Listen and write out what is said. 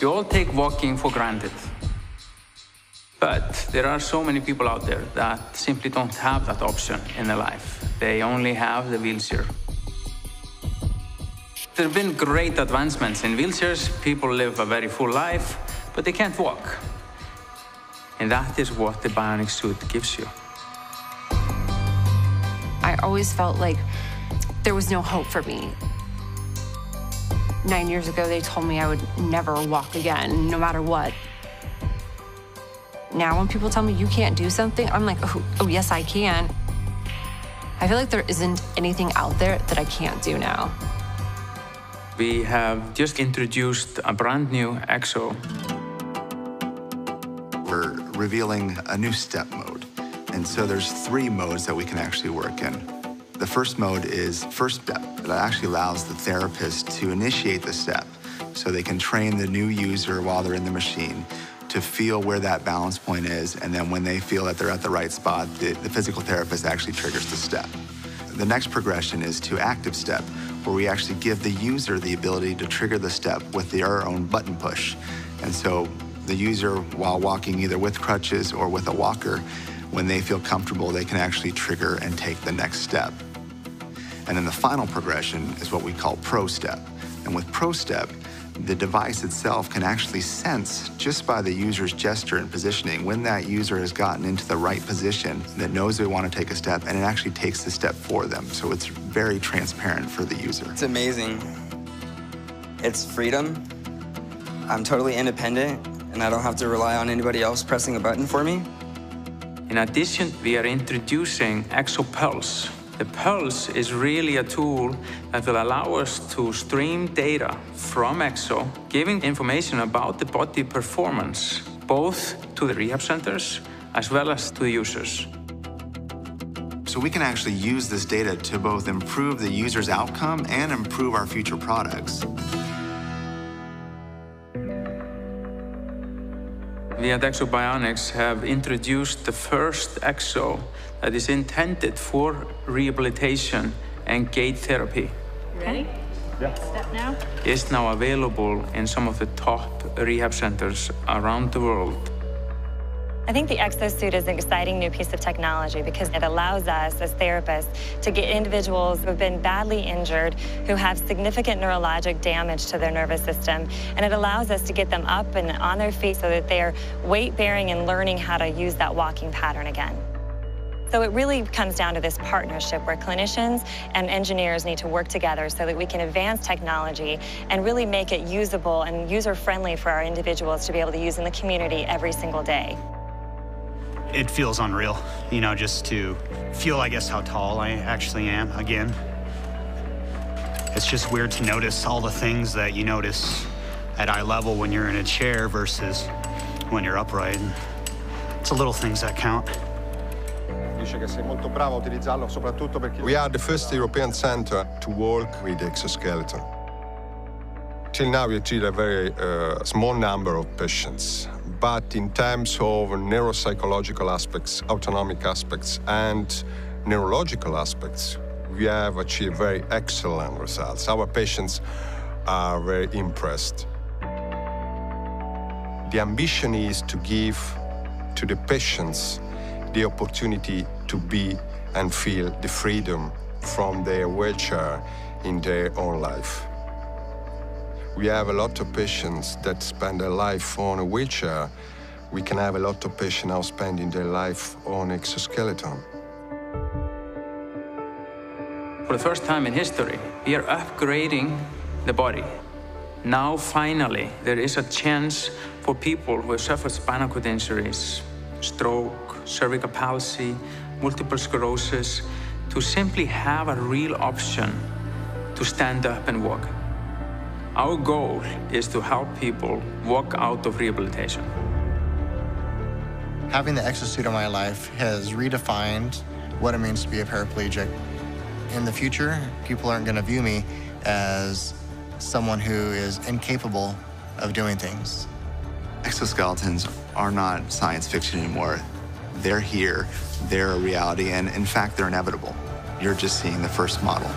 We all take walking for granted. But there are so many people out there that simply don't have that option in their life. They only have the wheelchair. There have been great advancements in wheelchairs. People live a very full life, but they can't walk. And that is what the bionic suit gives you. I always felt like there was no hope for me. 9 years ago, they told me I would never walk again, no matter what. Now when people tell me you can't do something, I'm like, oh yes, I can. I feel like there isn't anything out there that I can't do now. We have just introduced a brand new Ekso. We're revealing a new step mode. And so there's 3 modes that we can actually work in. The first mode is first step. That actually allows the therapist to initiate the step so they can train the new user while they're in the machine to feel where that balance point is, and then when they feel that they're at the right spot, the physical therapist actually triggers the step. The next progression is to active step, where we actually give the user the ability to trigger the step with their own button push. And so the user, while walking either with crutches or with a walker, when they feel comfortable, they can actually trigger and take the next step. And then the final progression is what we call Pro Step. And with Pro Step, the device itself can actually sense, just by the user's gesture and positioning, when that user has gotten into the right position that knows they want to take a step, and it actually takes the step for them. So it's very transparent for the user. It's amazing. It's freedom. I'm totally independent, and I don't have to rely on anybody else pressing a button for me. In addition, we are introducing Ekso Pulse. The Pulse is really a tool that will allow us to stream data from Ekso, giving information about the body performance, both to the rehab centers as well as to the users. So we can actually use this data to both improve the user's outcome and improve our future products. We at Ekso Bionics have introduced the first Ekso that is intended for rehabilitation and gait therapy. Ready? Yeah. Step now. It's now available in some of the top rehab centers around the world. I think the exosuit is an exciting new piece of technology because it allows us as therapists to get individuals who have been badly injured, who have significant neurologic damage to their nervous system, and it allows us to get them up and on their feet so that they're weight-bearing and learning how to use that walking pattern again. So it really comes down to this partnership where clinicians and engineers need to work together so that we can advance technology and really make it usable and user-friendly for our individuals to be able to use in the community every single day. It feels unreal, you know, just to feel, I guess, how tall I actually am again. It's just weird to notice all the things that you notice at eye level when you're in a chair versus when you're upright. It's the little things that count. We are the first European center to work with exoskeleton. Till now, we treat a very small number of patients. But in terms of neuropsychological aspects, autonomic aspects, and neurological aspects, we have achieved very excellent results. Our patients are very impressed. The ambition is to give to the patients the opportunity to be and feel the freedom from their wheelchair in their own life. We have a lot of patients that spend their life on a wheelchair. We can have a lot of patients now spending their life on exoskeleton. For the first time in history, we are upgrading the body. Now, finally, there is a chance for people who have suffered spinal cord injuries, stroke, cervical palsy, multiple sclerosis, to simply have a real option to stand up and walk. Our goal is to help people walk out of rehabilitation. Having the exosuit in my life has redefined what it means to be a paraplegic. In the future, people aren't going to view me as someone who is incapable of doing things. Exoskeletons are not science fiction anymore. They're here, they're a reality, and in fact, they're inevitable. You're just seeing the first model.